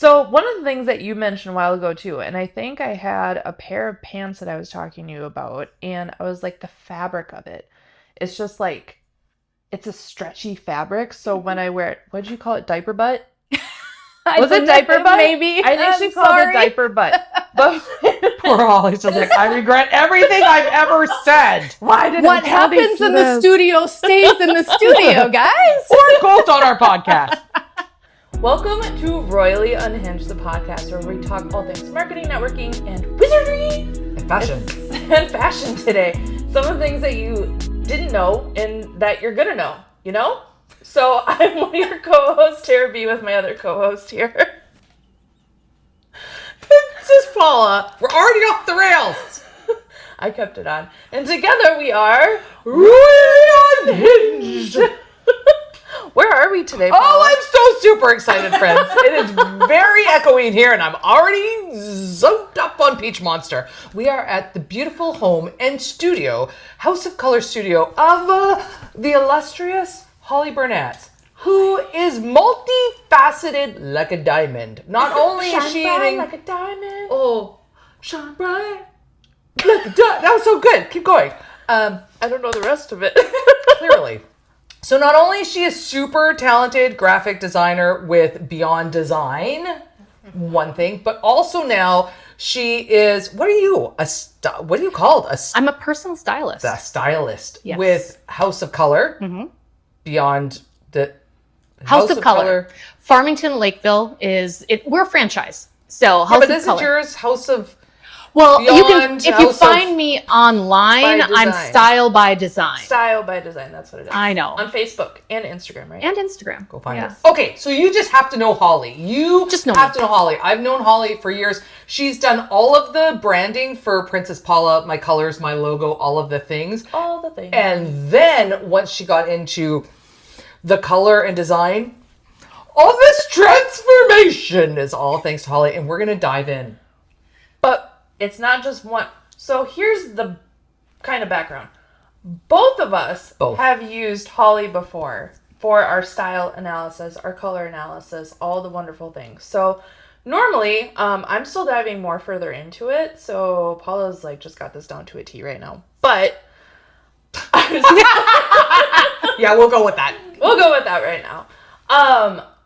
So one of the things that you mentioned a while ago too, and I think I had a pair of pants that I was talking to you about, and I was like, the fabric of it. It's just like, it's a stretchy fabric. So when I wear it, what did you call it? Diaper butt? Was it diaper butt? Maybe. I think she called it diaper butt. But Poor Holly's just like, I regret everything I've ever said. why did What happens in the studio stays in the studio, guys. Or goes on our podcast. Welcome to Royally Unhinged, the podcast where we talk all things marketing, networking, and wizardry. And fashion. And fashion today. Some of the things that you didn't know and that you're gonna know, you know? So I'm one of your co-hosts, Tara B, with my other co-host here. This is Paula. We're already off the rails. I kept it on. And together we are Royally Unhinged. Where are we today, Paula? Oh, I'm so super excited, friends. It is very echoey in here, and I'm already zonked up on Peach Monster. We are at the beautiful home and studio, House of Color studio of the illustrious Holly Bernatz, who is multifaceted like a diamond. Not only is she eating... like a diamond. Oh, shine bright like a diamond. That was so good. Keep going. I don't know the rest of it. Clearly. So not only is she a super talented graphic designer with Beyond Design, one thing, but also now she is, what are you? What are you called? I'm a personal stylist. A stylist Yes. with House of Color, Beyond the House of Color. Farmington, Lakeville is it. We're a franchise, so House but of isn't Color. yours House of? Well, you can Beyond if you House find of me online, by I'm design. Style by Design. Style by Design, that's what it is. I know. On Facebook and Instagram, right? And Instagram. Go find Yeah. it. Okay, so you just have to know Holly. You Just know have me. to know Holly. I've known Holly for years. She's done all of the branding for Princess Paula, my colors, my logo, all of the things. All the things. And then once she got into the color and design, all this transformation is all thanks to Holly. And we're going to dive in. But it's not just one. So here's the kind of background. Both of us have used Holly before for our style analysis, our color analysis, all the wonderful things. So normally, I'm still diving more further into it. So Paula's like just got this down to a T right now. But Yeah, we'll go with that. we'll go with that right now.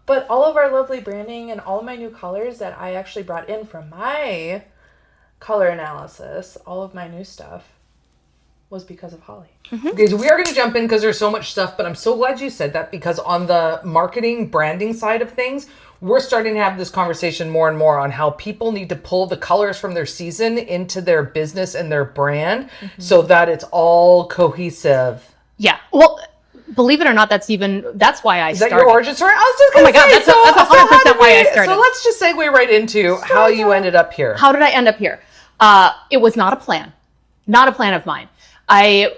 But all of our lovely branding and all of my new colors that I actually brought in from my color analysis, all of my new stuff was because of Holly. Okay, so we are going to jump in because there's so much stuff, but I'm so glad you said that because on the marketing, branding side of things, we're starting to have this conversation more and more on how people need to pull the colors from their season into their business and their brand so that it's all cohesive. Yeah. Well, believe it or not, that's why I Is that started. your origin story? I was just Oh going my to God, say, that's 100% why I started. So let's just segue right into how you ended up here. How did I end up here? It was not a plan. Not a plan of mine. I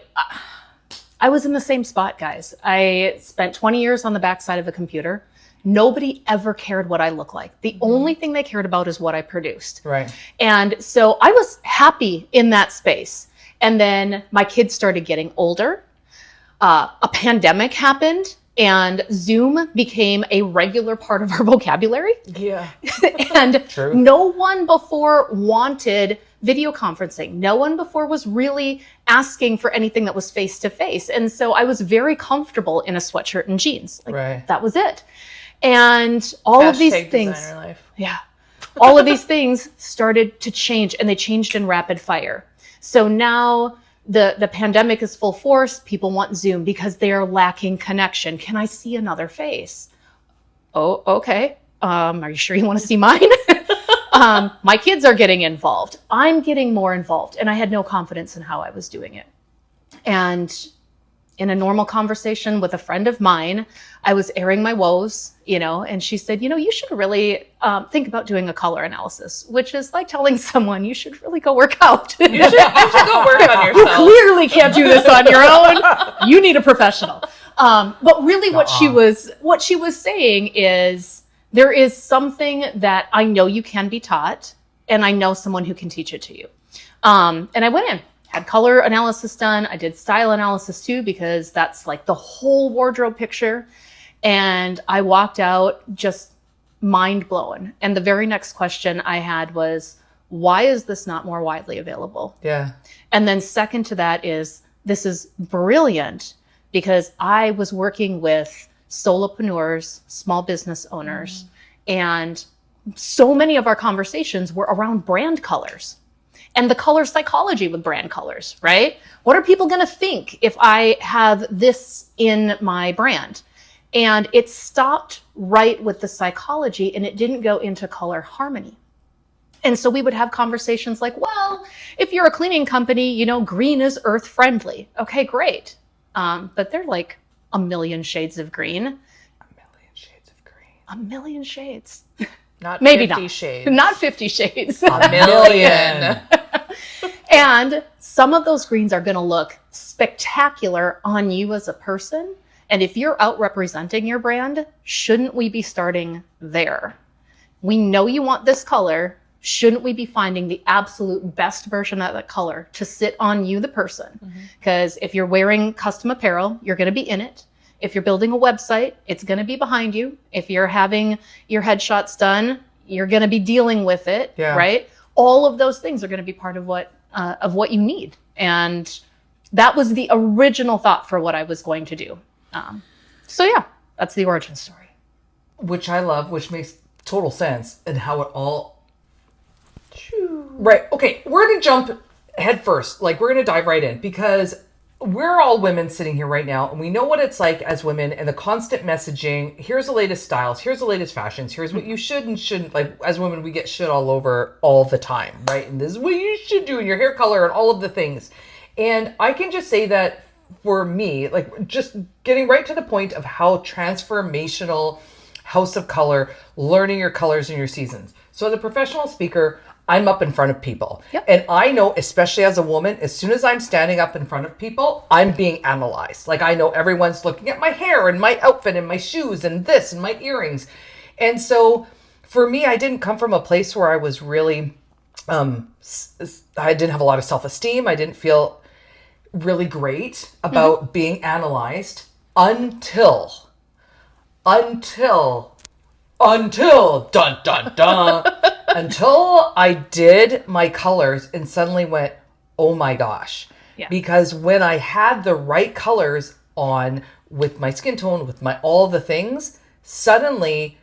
was in the same spot, guys. I spent 20 years on the backside of a computer. Nobody ever cared what I look like. The only thing they cared about is what I produced. Right. And so I was happy in that space. And then my kids started getting older. A pandemic happened and Zoom became a regular part of our vocabulary. Yeah. And True. no one before wanted video conferencing. No one before was really asking for anything that was face to face. And so I was very comfortable in a sweatshirt and jeans. Right. That was it. And all of these things, designer life. yeah, all of these things started to change, and they changed in rapid fire. So now the pandemic is full force. People want Zoom because they are lacking connection. Can I see another face? Oh, okay. Are you sure you want to see mine? My kids are getting involved. I'm getting more involved, and I had no confidence in how I was doing it. And in a normal conversation with a friend of mine, I was airing my woes, and she said, you should really think about doing a color analysis, which is like telling someone you should really go work out. You should go work on You yourself. clearly can't do this on your own. You need a professional. But really what she was saying is there is something that I know you can be taught, and I know someone who can teach it to you. And I went in. Had color analysis done. I did style analysis too, because that's like the whole wardrobe picture. And I walked out just mind blown. And the very next question I had was, why is this not more widely available? Yeah. And then second to that is, this is brilliant because I was working with solopreneurs, small business owners, and so many of our conversations were around brand colors and the color psychology with brand colors, right? What are people going to think if I have this in my brand? And it stopped right with the psychology and it didn't go into color harmony. And so we would have conversations like, well, if you're a cleaning company, you know, green is earth friendly. Okay, great. But they're like a million shades of green. A million shades of green. A million shades. Not Maybe 50 not. shades. Not 50 shades. A million. And some of those greens are going to look spectacular on you as a person. And if you're out representing your brand, shouldn't we be starting there? We know you want this color. Shouldn't we be finding the absolute best version of that color to sit on you, the person? Because if you're wearing custom apparel, you're going to be in it. If you're building a website, it's going to be behind you. If you're having your headshots done, you're going to be dealing with it, right? All of those things are going to be part of what you need. And that was the original thought for what I was going to do. So yeah, that's the origin story. Which I love, which makes total sense, and how it all... Right. Okay. We're going to jump head first. Like, we're going to dive right in because we're all women sitting here right now, and we know what it's like as women and the constant messaging. Here's the latest styles. Here's the latest fashions. Here's what you should and shouldn't. Like, as women, we get shit all over all the time, right? And this is what you should do, and your hair color and all of the things. And I can just say that for me, like, just getting right to the point of how transformational House of Color, learning your colors and your seasons. So as a professional speaker, I'm up in front of people. And I know, especially as a woman, as soon as I'm standing up in front of people, I'm being analyzed. Like, I know everyone's looking at my hair and my outfit and my shoes and this and my earrings. And so for me, I didn't come from a place where I was really, I didn't have a lot of self-esteem. I didn't feel really great about being analyzed until dun dun dun until I did my colors and suddenly went, oh my gosh. Because when I had the right colors on with my skin tone, with my all the things, suddenly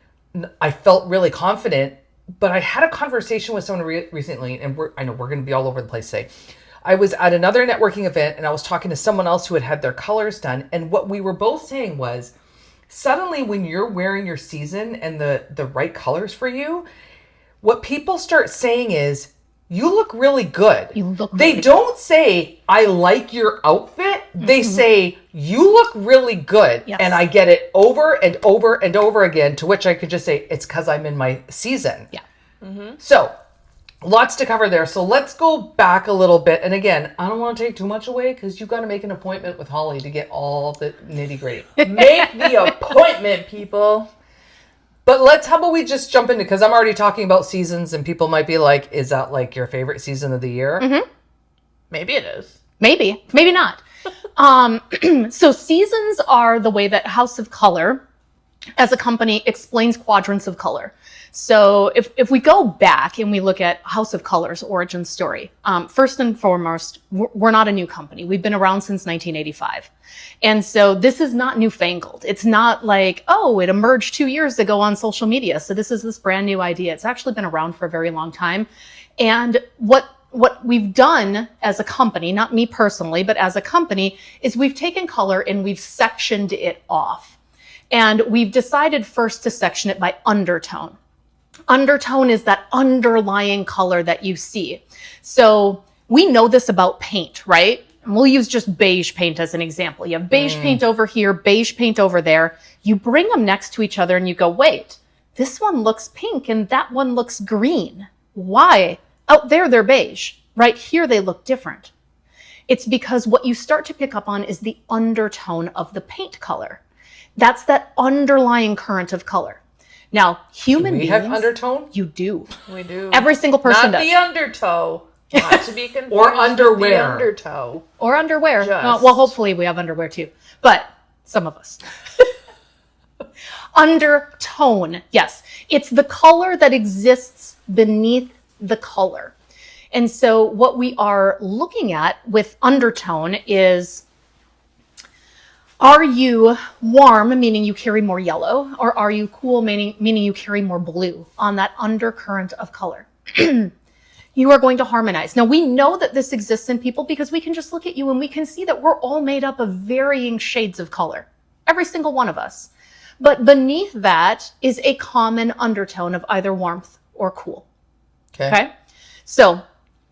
I felt really confident. But I had a conversation with someone recently, and I know we're going to be all over the place today. I was at another networking event and I was talking to someone else who had their colors done. And what we were both saying was, suddenly when you're wearing your season and the right colors for you, what people start saying is, you look really good. They don't say, I like your outfit. They say, you look really good. And I get it over and over and over again, to which I could just say, it's because I'm in my season. So lots to cover there. So let's go back a little bit. And again, I don't want to take too much away because you've got to make an appointment with Holly to get all the nitty gritty. Make the appointment, people. But how about we just jump into, because I'm already talking about seasons and people might be like, is that like your favorite season of the year? Maybe it is. Maybe not. So seasons are the way that House of Color as a company explains quadrants of color. So if we go back and we look at House of Color's origin story, first and foremost, we're not a new company. We've been around since 1985. And so this is not newfangled. It's not like, oh, it emerged 2 years ago on social media, so this is this brand new idea. It's actually been around for a very long time. And what we've done as a company, not me personally, but as a company, is we've taken color and we've sectioned it off. And we've decided first to section it by undertone. Undertone is that underlying color that you see. So we know this about paint, right? And we'll use just beige paint as an example. You have beige paint over here, beige paint over there. You bring them next to each other and you go, wait, this one looks pink and that one looks green. Why? Out there, they're beige. Right here, they look different. It's because what you start to pick up on is the undertone of the paint color. That's that underlying current of color. Now, human beings... Do we have undertone? You do. We do. Every single person does. Not the undertow. Not to be confused or underwear. With the undertow. Or underwear. Just. Well, hopefully we have underwear too. But some of us. Undertone, yes. It's the color that exists beneath the color. And so what we are looking at with undertone is, are you warm, meaning you carry more yellow, or are you cool, meaning you carry more blue on that undercurrent of color? You are going to harmonize. Now, we know that this exists in people because we can just look at you and we can see that we're all made up of varying shades of color, every single one of us. But beneath that is a common undertone of either warmth or cool. Okay? So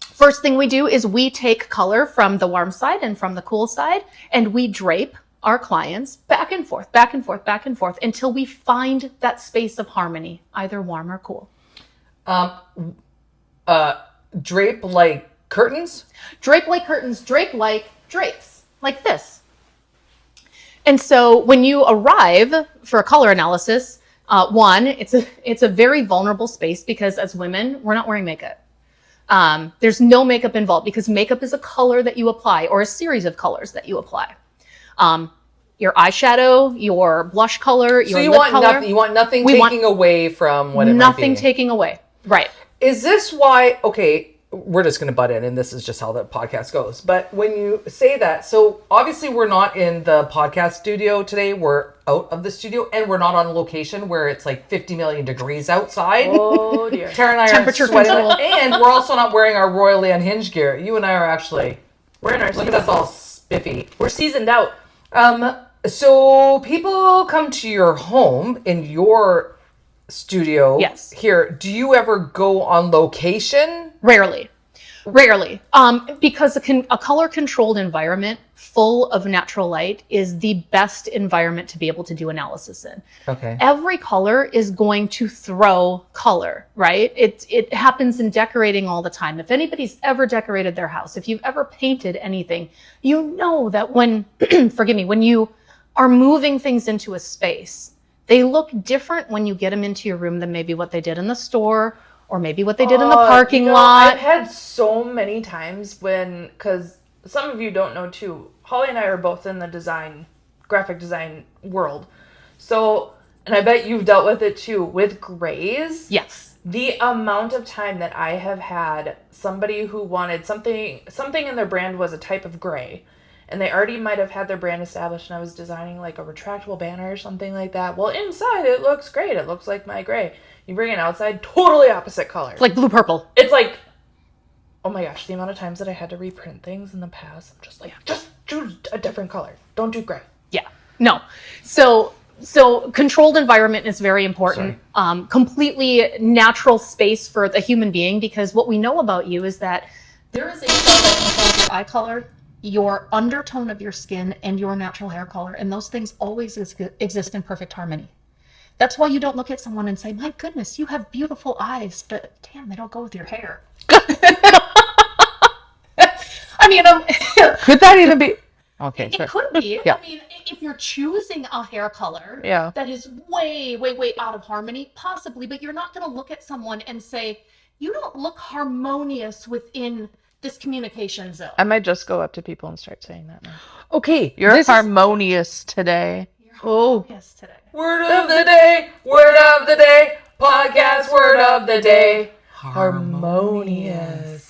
first thing we do is we take color from the warm side and from the cool side, and we drape our clients back and forth, back and forth, back and forth until we find that space of harmony, either warm or cool. Drape like curtains? Drape like curtains, drape like drapes, like this. And so when you arrive for a color analysis, one, it's a very vulnerable space because as women, we're not wearing makeup. There's no makeup involved because makeup is a color that you apply or a series of colors that you apply. Your eyeshadow, your blush color, your lip color. You want nothing taking away from what it might be. Nothing taking away. Right. Is this why, okay, we're just going to butt in and this is just how the podcast goes. But when you say that, so obviously we're not in the podcast studio today. We're out of the studio and we're not on location where it's like 50 million degrees outside. Oh dear. Tara and I Temperature are sweating. control. And we're also not wearing our royally unhinged gear. You and I are actually, We're in our look at us all spiffy. We're seasoned out. So people come to your home in your studio. Yes. Here, do you ever go on location? Rarely. Because a color-controlled environment full of natural light is the best environment to be able to do analysis in. Okay. Every color is going to throw color, right? It happens in decorating all the time. If anybody's ever decorated their house, if you've ever painted anything, you know that when, when you are moving things into a space, they look different when you get them into your room than maybe what they did in the store or maybe what they did in the parking lot. I've had so many times because some of you don't know too, Holly and I are both in the graphic design world. So, and I bet you've dealt with it too, with grays. Yes. The amount of time that I have had somebody who wanted something in their brand was a type of gray. And they already might have had their brand established and I was designing like a retractable banner or something like that. Well, inside it looks great. It looks like my gray. You bring it outside, totally opposite color. Like blue purple. It's like, oh my gosh, the amount of times that I had to reprint things in the past. I'm just like, just choose a different color. Don't do gray. Yeah. No. So controlled environment is very important. Completely natural space for the human being because what we know about you is that there is a color that controls your eye color, your undertone of your skin, and your natural hair color. And those things always exist in perfect harmony. That's why you don't look at someone and say, my goodness, you have beautiful eyes, but damn, they don't go with your hair. I mean, Could that even be? Okay. it could be. Yeah. I mean, if you're choosing a hair color Yeah. that is way, way, way out of harmony, possibly, but you're not going to look at someone and say, you don't look harmonious within this communication zone. I might just go up to people and start saying that now. Okay. You're this is harmonious today. Yes, today. Word of the day, podcast word of the day. Harmonious.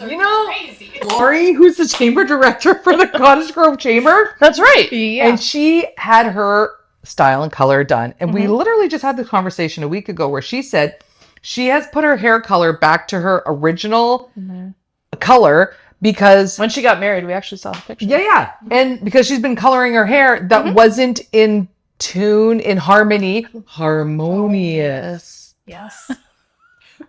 You know, Crazy. Lori, who's the chamber director for the Cottage Grove Chamber. That's right. Yeah. And she had her style and color done. And we literally just had the conversation a week ago where she said she has put her hair color back to her original color because When she got married, we actually saw the picture. yeah. And because she's been coloring her hair that wasn't in tune, in harmonious Yes.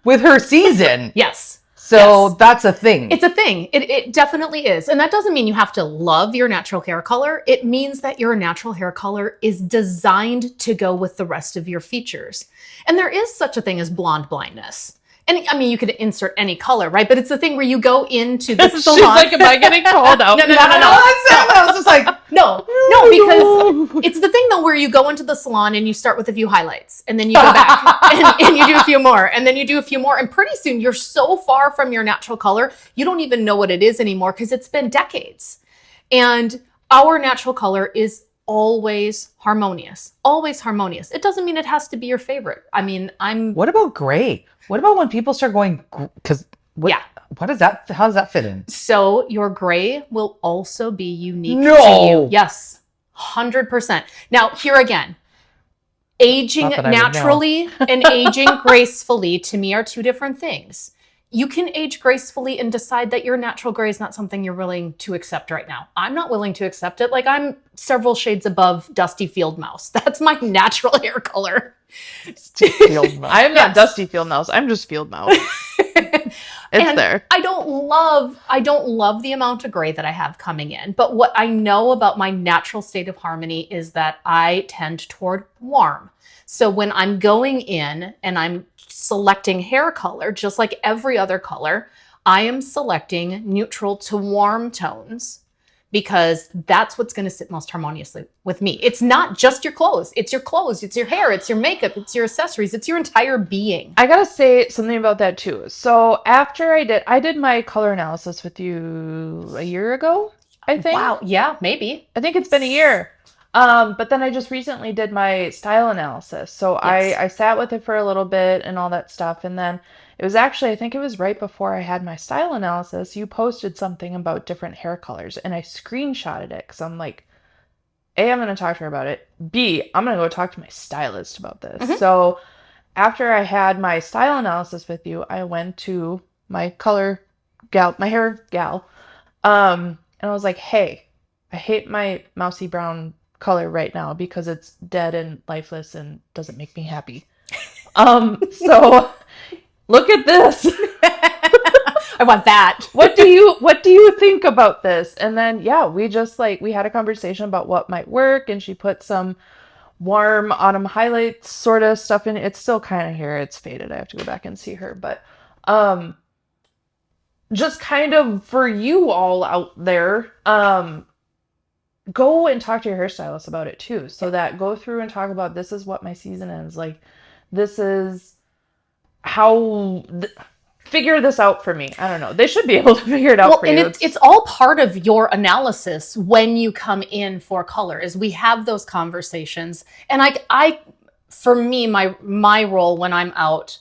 with her season. Yes. So Yes. that's a thing. It's a thing. It definitely is. And that doesn't mean you have to love your natural hair color. It means that your natural hair color is designed to go with the rest of your features. And there is such a thing as blonde blindness. And I mean, you could insert any color, right? But it's the thing where you go into the salon. She's like, am I getting called out? No. I was just like, No, because it's the thing though where you go into the salon and you start with a few highlights and then you go back and you do a few more and then you do a few more and pretty soon you're so far from your natural color, you don't even know what it is anymore because it's been decades. And our natural color is always harmonious. Always harmonious. It doesn't mean it has to be your favorite. I mean, What about gray? What about when people start going, because what is that? How does that fit in? So your gray will also be unique No. to you. Yes, 100%. Now, here again, aging Not that I would naturally and aging gracefully to me are two different things. You can age gracefully and decide that your natural gray is not something you're willing to accept right now. I'm not willing to accept it. Like, I'm several shades above dusty field mouse. That's my natural hair color. Field mouse. I'm not Yes. dusty field mouse. I'm just field mouse. It's And there. I don't love the amount of gray that I have coming in. But what I know about my natural state of harmony is that I tend toward warm. So when I'm going in and I'm selecting hair color, just like every other color, I am selecting neutral to warm tones because that's what's going to sit most harmoniously with me. It's not just your clothes. It's your clothes. It's your hair. It's your makeup. It's your accessories. It's your entire being. I gotta say something about that too. So after I did my color analysis with you a year ago, I think. Wow. Yeah, maybe. I think it's been a year. But then I just recently did my style analysis. So Yes. I sat with it for a little bit and all that stuff. And then it was actually, I think it was right before I had my style analysis, you posted something about different hair colors and I screenshotted it because I'm like, A, I'm going to talk to her about it. B, I'm going to go talk to my stylist about this. Mhm. So after I had my style analysis with you, I went to my hair gal. And I was like, hey, I hate my mousy brown color right now because it's dead and lifeless and doesn't make me happy. So look at this. I want that. What do you think about this? And then we had a conversation about what might work, and she put some warm autumn highlights sort of stuff in. It's still kind of here. It's faded. I have to go back and see her, but just kind of for you all out there, go and talk to your hairstylist about it too. So that go through and talk about, this is what my season is like. This is how figure this out for me. I don't know. They should be able to figure it out for and you. it's all part of your analysis when you come in for color, is we have those conversations. And I for me, my role when I'm out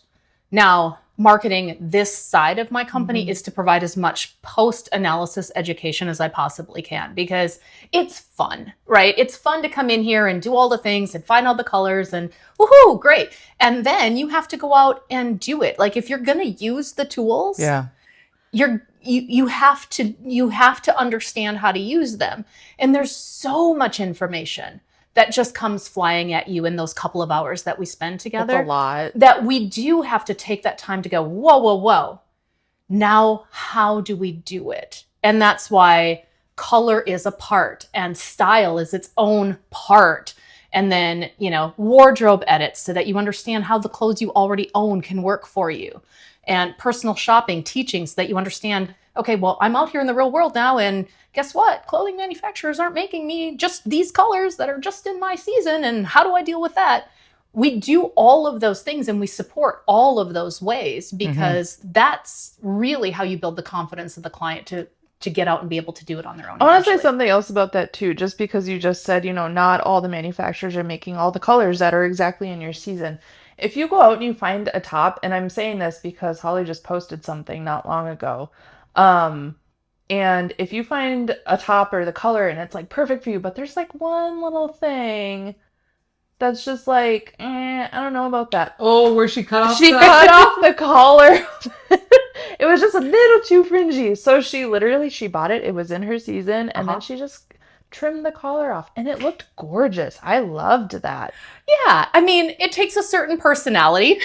now marketing this side of my company is to provide as much post-analysis education as I possibly can, because it's fun, right? It's fun to come in here and do all the things and find all the colors and woohoo, great. And then you have to go out and do it. Like, if you're going to use the tools, you have to understand how to use them. And there's so much information that just comes flying at you in those couple of hours that we spend together. It's a lot. That we do have to take that time to go, whoa. Now, how do we do it? And that's why color is a part and style is its own part. And then, wardrobe edits so that you understand how the clothes you already own can work for you. And personal shopping, teaching, so that you understand, okay, well, I'm out here in the real world now, and guess what? Clothing manufacturers aren't making me just these colors that are just in my season, and how do I deal with that? We do all of those things, and we support all of those ways, because that's really how you build the confidence of the client to get out and be able to do it on their own. I want to say eventually. something else about that too, just because you just said, not all the manufacturers are making all the colors that are exactly in your season. If you go out and you find a top, and I'm saying this because Holly just posted something not long ago, and if you find a top or the color and it's like perfect for you, but there's like one little thing that's just like, I don't know about that. Oh, where she cut off She cut off the collar. It was just a little too fringy. So she bought it. It was in her season. And then she just trimmed the collar off. And it looked gorgeous. I loved that. Yeah, I mean, it takes a certain personality.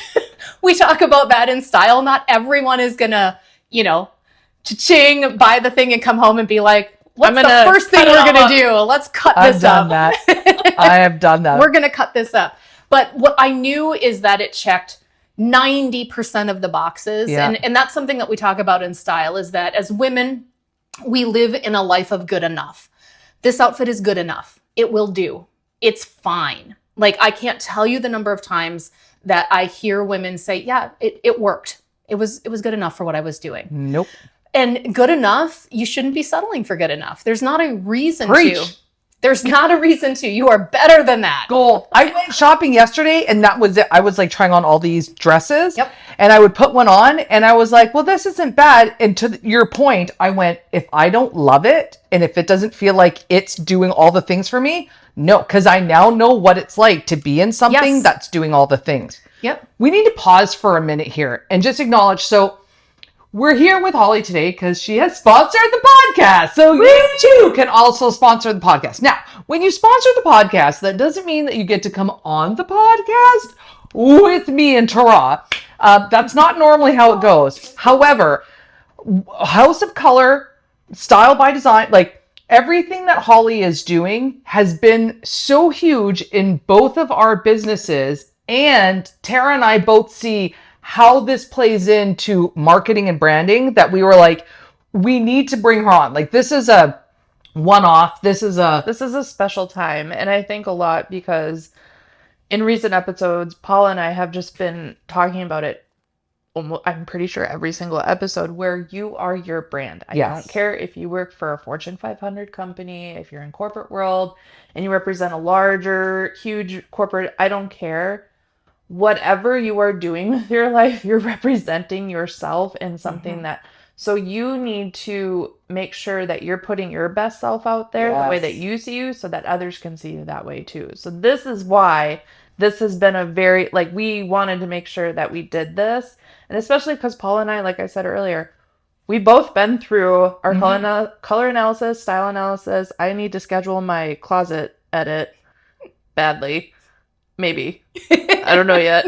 We talk about that in style. Not everyone is gonna, cha-ching, buy the thing and come home and be like, what's the first thing we're gonna do? Let's cut this up. I have done that. We're gonna cut this up. But what I knew is that it checked 90% of the boxes. Yeah. And that's something that we talk about in style, is that as women, we live in a life of good enough. This outfit is good enough. It will do. It's fine. Like, I can't tell you the number of times that I hear women say, yeah, it worked. It was good enough for what I was doing. Nope. And good enough, you shouldn't be settling for good enough. There's not a reason Preach. to. There's not a reason to. You are better than that. Gold. I went shopping yesterday and that was it. I was like trying on all these dresses. Yep. And I would put one on and I was like, well, this isn't bad. And to your point, I went, if I don't love it and if it doesn't feel like it's doing all the things for me, no, because I now know what it's like to be in something that's doing all the things. Yep. We need to pause for a minute here and just acknowledge. So we're here with Holly today because she has sponsored the podcast. So you too can also sponsor the podcast. Now, when you sponsor the podcast, that doesn't mean that you get to come on the podcast with me and Tara. That's not normally how it goes. However, House of Color, Style by Design, like everything that Holly is doing has been so huge in both of our businesses. And Tara and I both see how this plays into marketing and branding that we were like, we need to bring her on. Like, this is a one-off. This is a special time. And I think a lot because in recent episodes, Paula and I have just been talking about it. I'm pretty sure every single episode where you are your brand. I don't care if you work for a Fortune 500 company, if you're in corporate world and you represent a larger, huge corporate, I don't care. Whatever you are doing with your life, you're representing yourself in something that, so you need to make sure that you're putting your best self out there the way that you see you so that others can see you that way too. So this is why this has been a very, like, we wanted to make sure that we did this. And especially because Paula and I, like I said earlier, we both been through our color analysis, style analysis. I need to schedule my closet edit badly. Maybe. I don't know yet.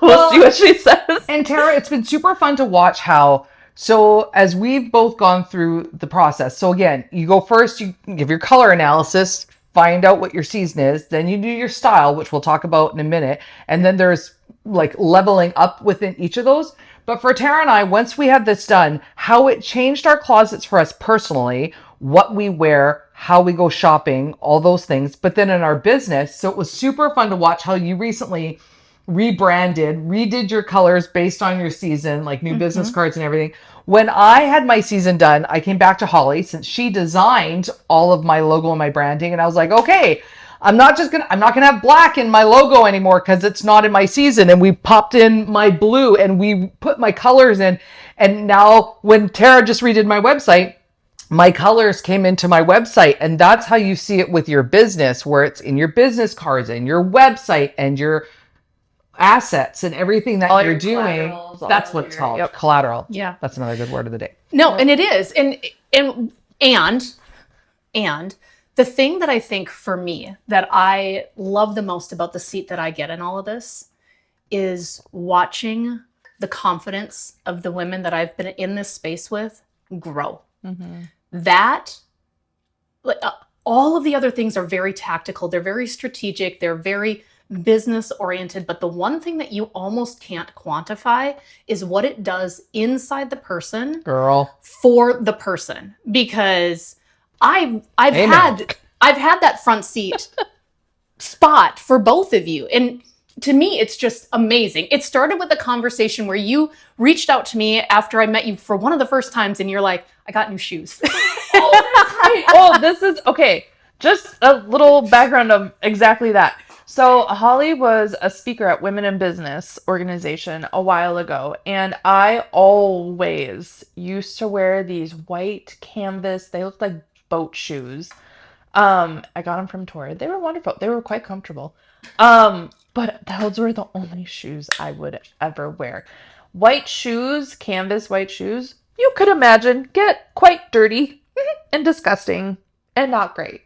We'll see what she says. And Tara, it's been super fun to watch how, so as we've both gone through the process. So again, you go first, you give your color analysis, find out what your season is. Then you do your style, which we'll talk about in a minute. And then there's like leveling up within each of those. But for Tara and I, once we had this done, how it changed our closets for us personally, what we wear, how we go shopping, all those things. But then in our business, so it was super fun to watch how you recently rebranded, redid your colors based on your season, like new business cards and everything. When I had my season done, I came back to Holly since she designed all of my logo and my branding. And I was like, okay, I'm not gonna have black in my logo anymore because it's not in my season. And we popped in my blue and we put my colors in. And now when Tara just redid my website, my colors came into my website. And that's how you see it with your business, where it's in your business cards and your website and your assets and everything that you're doing. That's what it's called. Yep. Collateral. Yeah. That's another good word of the day. No, and it is. And the thing that I think for me that I love the most about the seat that I get in all of this is watching the confidence of the women that I've been in this space with grow. That, like, all of the other things are very tactical. They're very strategic. They're very business oriented. But the one thing that you almost can't quantify is what it does inside the person, for the person. Because I've had that front seat spot for both of you. And to me, it's just amazing. It started with a conversation where you reached out to me after I met you for one of the first times and you're like, I got new shoes. Oh, this is, okay. Just a little background of exactly that. So Holly was a speaker at Women in Business organization a while ago. And I always used to wear these white canvas, they looked like boat shoes. I got them from Tori. They were wonderful. They were quite comfortable. But those were the only shoes I would ever wear. White shoes, canvas white shoes, you could imagine get quite dirty and disgusting and not great.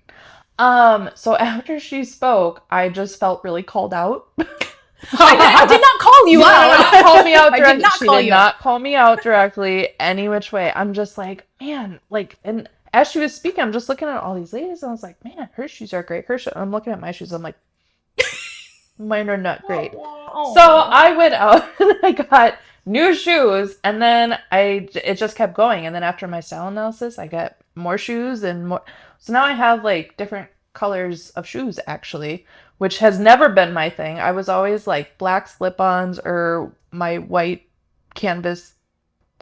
So after she spoke, I just felt really called out. I did not call you out. Call me out directly. She did not call me out directly any which way. I'm just like, man, like, and as she was speaking, I'm just looking at all these ladies and I was like, man, her shoes are great. I'm looking at my shoes. I'm like, mine are not great. So I went out and I got new shoes and then it just kept going. And then after my style analysis, I got more shoes and more. So now I have like different colors of shoes actually, which has never been my thing. I was always like black slip-ons or my white canvas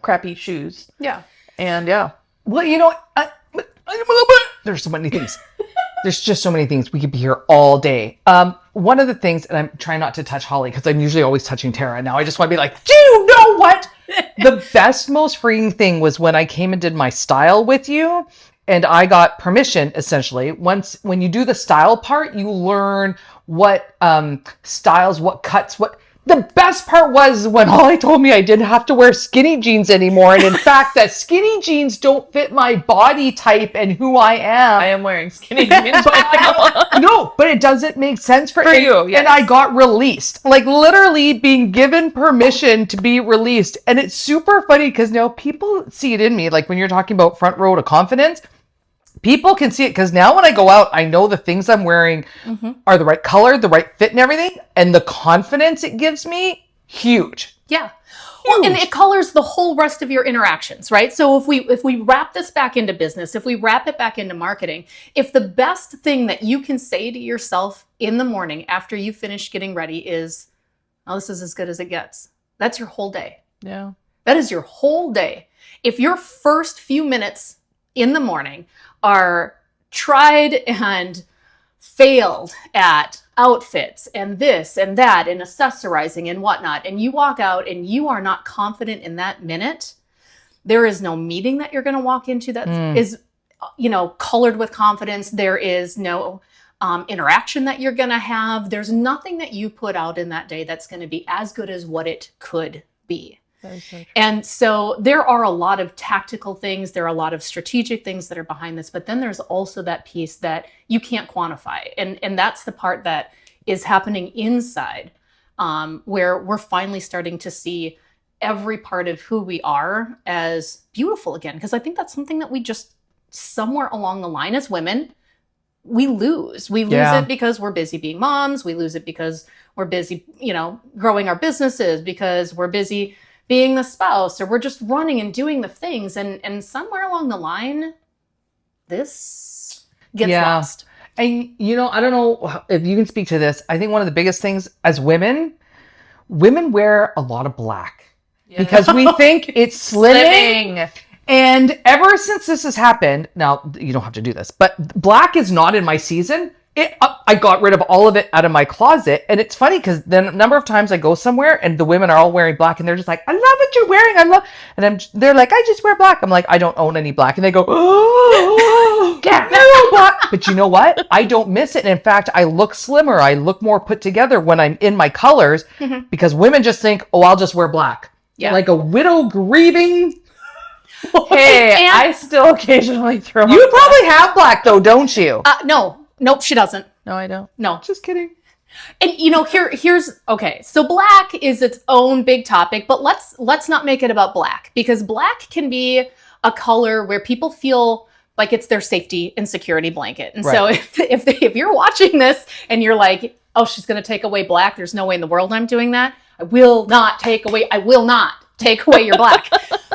crappy shoes. Yeah. And yeah. Well, there's so many things. There's just so many things. We could be here all day. One of the things, and I'm trying not to touch Holly because I'm usually always touching Tara. Now I just want to be like, do you know what? The best, most freeing thing was when I came and did my style with you, and I got permission, essentially. When you do the style part, you learn what styles, what cuts, what... The best part was when Holly told me I didn't have to wear skinny jeans anymore. And in fact, that skinny jeans don't fit my body type and who I am. I am wearing skinny jeans right now. No, but it doesn't make sense for you. Yes. And I got released, like literally being given permission to be released. And it's super funny because now people see it in me. Like when you're talking about front row to confidence, people can see it because now when I go out, I know the things I'm wearing are the right color, the right fit and everything. And the confidence it gives me, huge. Yeah. Well, and it colors the whole rest of your interactions, right? So if we wrap this back into business, if we wrap it back into marketing, if the best thing that you can say to yourself in the morning after you finish getting ready is, oh, this is as good as it gets. That's your whole day. Yeah. That is your whole day. If your first few minutes in the morning are tried and failed at outfits and this and that and accessorizing and whatnot, and you walk out and you are not confident in that minute, there is no meeting that you're going to walk into that is, colored with confidence. There is no interaction that you're going to have. There's nothing that you put out in that day that's going to be as good as what it could be. And so there are a lot of tactical things. There are a lot of strategic things that are behind this. But then there's also that piece that you can't quantify. And that's the part that is happening inside, where we're finally starting to see every part of who we are as beautiful again. Because I think that's something that we just somewhere along the line as women, we lose. We lose it because we're busy being moms. We lose it because we're busy, growing our businesses, because we're busy being the spouse, or we're just running and doing the things. And somewhere along the line, this gets lost. And, I don't know if you can speak to this. I think one of the biggest things as women wear a lot of black because we think it's slimming. And ever since this has happened, now you don't have to do this, but black is not in my season. I got rid of all of it out of my closet. And it's funny because the number of times I go somewhere and the women are all wearing black and they're just like, I love what you're wearing. They're like, I just wear black. I'm like, I don't own any black. And they go, oh, black. But you know what? I don't miss it. And in fact, I look slimmer. I look more put together when I'm in my colors because women just think, oh, I'll just wear black. Yeah. Like a widow grieving. Hey, I still occasionally throw You probably have black though, don't you? No. Nope, she doesn't. No, I don't. No. Just kidding. And here's okay. So black is its own big topic, but let's not make it about black, because black can be a color where people feel like it's their safety and security blanket. And so if you're watching this and you're like, oh, she's going to take away black, there's no way in the world I'm doing that. I will not take away your black.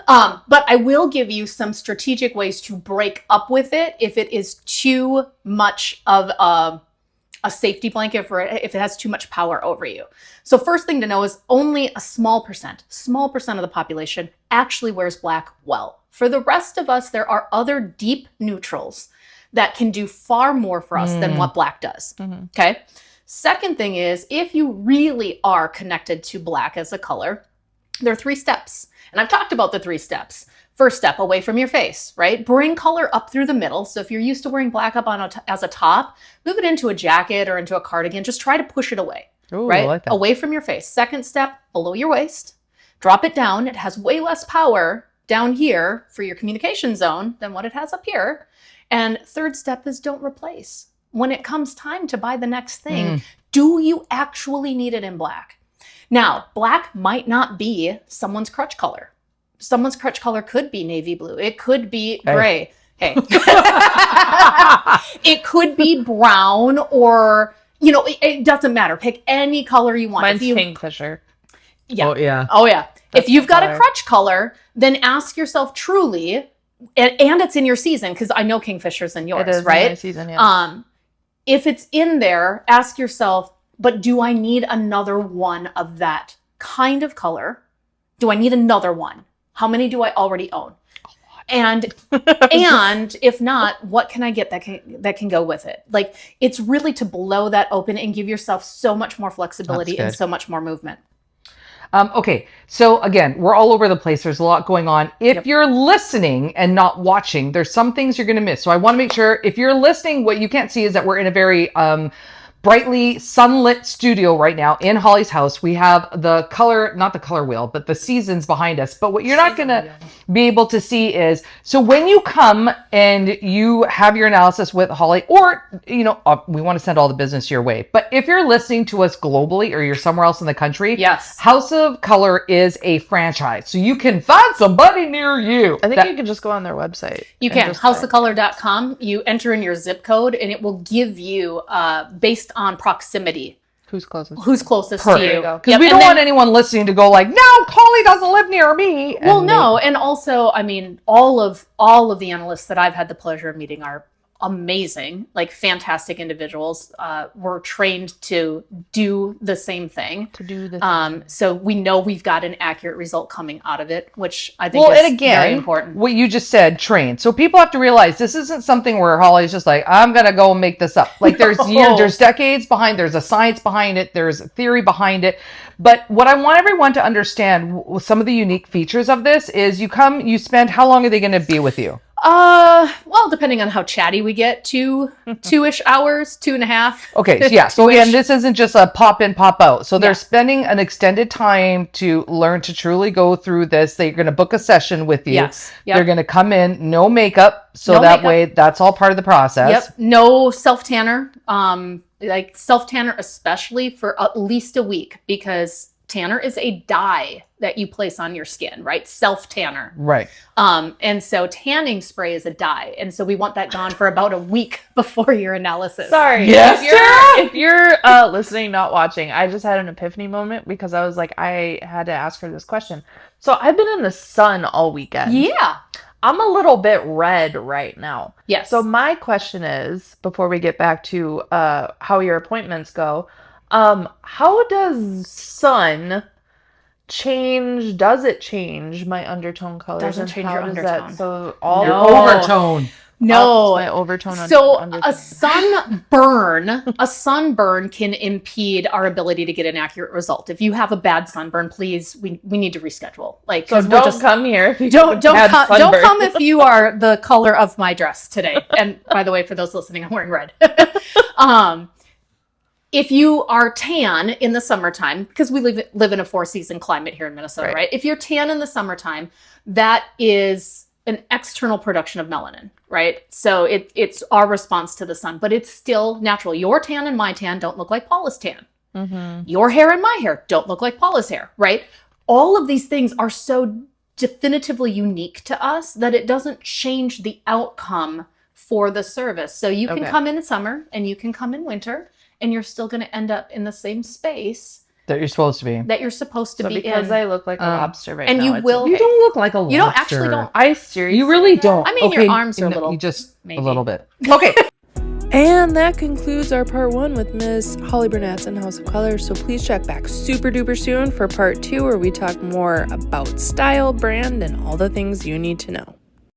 But I will give you some strategic ways to break up with it if it is too much of a safety blanket, if it has too much power over you. So first thing to know is only a small percent of the population actually wears black well. For the rest of us, there are other deep neutrals that can do far more for us than what black does. Okay. Second thing is, if you really are connected to black as a color, there are 3 steps. And I've talked about the 3 steps. First step, away from your face, right? Bring color up through the middle. So if you're used to wearing black up as a top, move it into a jacket or into a cardigan. Just try to push it away, right? I like that. Away from your face. Second step, below your waist. Drop it down. It has way less power down here for your communication zone than what it has up here. And third step is don't replace. When it comes time to buy the next thing, do you actually need it in black? Now, black might not be someone's crutch color. Someone's crutch color could be navy blue. It could be gray. Hey. It could be brown or, it doesn't matter. Pick any color you want. Mine's kingfisher. Yeah. Oh, yeah. If you've got a crutch color, then ask yourself truly, and it's in your season, because I know kingfisher's in yours, right? In my season, yeah. If it's in there, ask yourself, but do I need another one of that kind of color? Do I need another one? How many do I already own? And and if not, what can I get that can go with it? Like, it's really to blow that open and give yourself so much more flexibility and so much more movement. Okay, so again, we're all over the place. There's a lot going on. If you're listening and not watching, there's some things you're going to miss. So I want to make sure if you're listening, what you can't see is that we're in a very brightly sunlit studio right now in Holly's house. We have the color, not the color wheel, but the seasons behind us. But what you're not going to be able to see is, so when you come and you have your analysis with Holly, or, we want to send all the business your way. But if you're listening to us globally or you're somewhere else in the country, yes, House of Color is a franchise. So you can find somebody near you. I think you can just go on their website. You can, houseofcolor.com. You enter in your zip code and it will give you, based on proximity, who's closest to you. Because we don't want anyone listening to go like, no, Holly doesn't live near me. Well, no. And also, I mean, all of the analysts that I've had the pleasure of meeting are amazing, like fantastic individuals. We're trained to do the same thing. So we know we've got an accurate result coming out of it, which I think is very important. What you just said, trained. So people have to realize this isn't something where Holly's just like, I'm going to go make this up. Like there's there's decades behind, there's a science behind it, there's a theory behind it. But what I want everyone to understand, some of the unique features of this is you spend, how long are they going to be with you? Well, depending on how chatty we get, 2-ish hours, 2.5. Okay, yeah. So again, this isn't just a pop in, pop out. So they're spending an extended time to learn to truly go through this. They're going to book a session with you. Yes. Yep. They're going to come in, no makeup. So way, that's all part of the process. Yep. No self-tanner. Like self-tanner, especially for at least a week, because tanner is a dye that you place on your skin, right? Self-tanner. Right. And so tanning spray is a dye. And so we want that gone for about a week before your analysis. Sorry. Yes, if you're listening, not watching, I just had an epiphany moment because I was like, I had to ask her this question. So I've been in the sun all weekend. Yeah. I'm a little bit red right now. Yes. So my question is, before we get back to how your appointments go, how does sun change? Does it change my undertone colors? Doesn't change your undertone. So all overtone. No, my overtone. So a sunburn can impede our ability to get an accurate result. If you have a bad sunburn, please, we need to reschedule. Like, so don't come here. If you don't come if you are the color of my dress today. And by the way, for those listening, I'm wearing red. If you are tan in the summertime, because we live in a 4-season climate here in Minnesota, right? If you're tan in the summertime, that is an external production of melanin, right? So it's our response to the sun, but it's still natural. Your tan and my tan don't look like Paula's tan. Mm-hmm. Your hair and my hair don't look like Paula's hair, right? All of these things are so definitively unique to us that it doesn't change the outcome for the service. So you can come in summer and you can come in winter, and you're still going to end up in the same space that you're supposed to be. Because I look like a lobster right now. And you will. You don't look like a lobster. You don't actually don't. I seriously. You really don't. I mean, your arms are a little. You just maybe. A little bit. Okay. And that concludes our part 1 with Ms. Holly Bernatz and House of Color. So please check back super duper soon for part 2, where we talk more about style, brand, and all the things you need to know.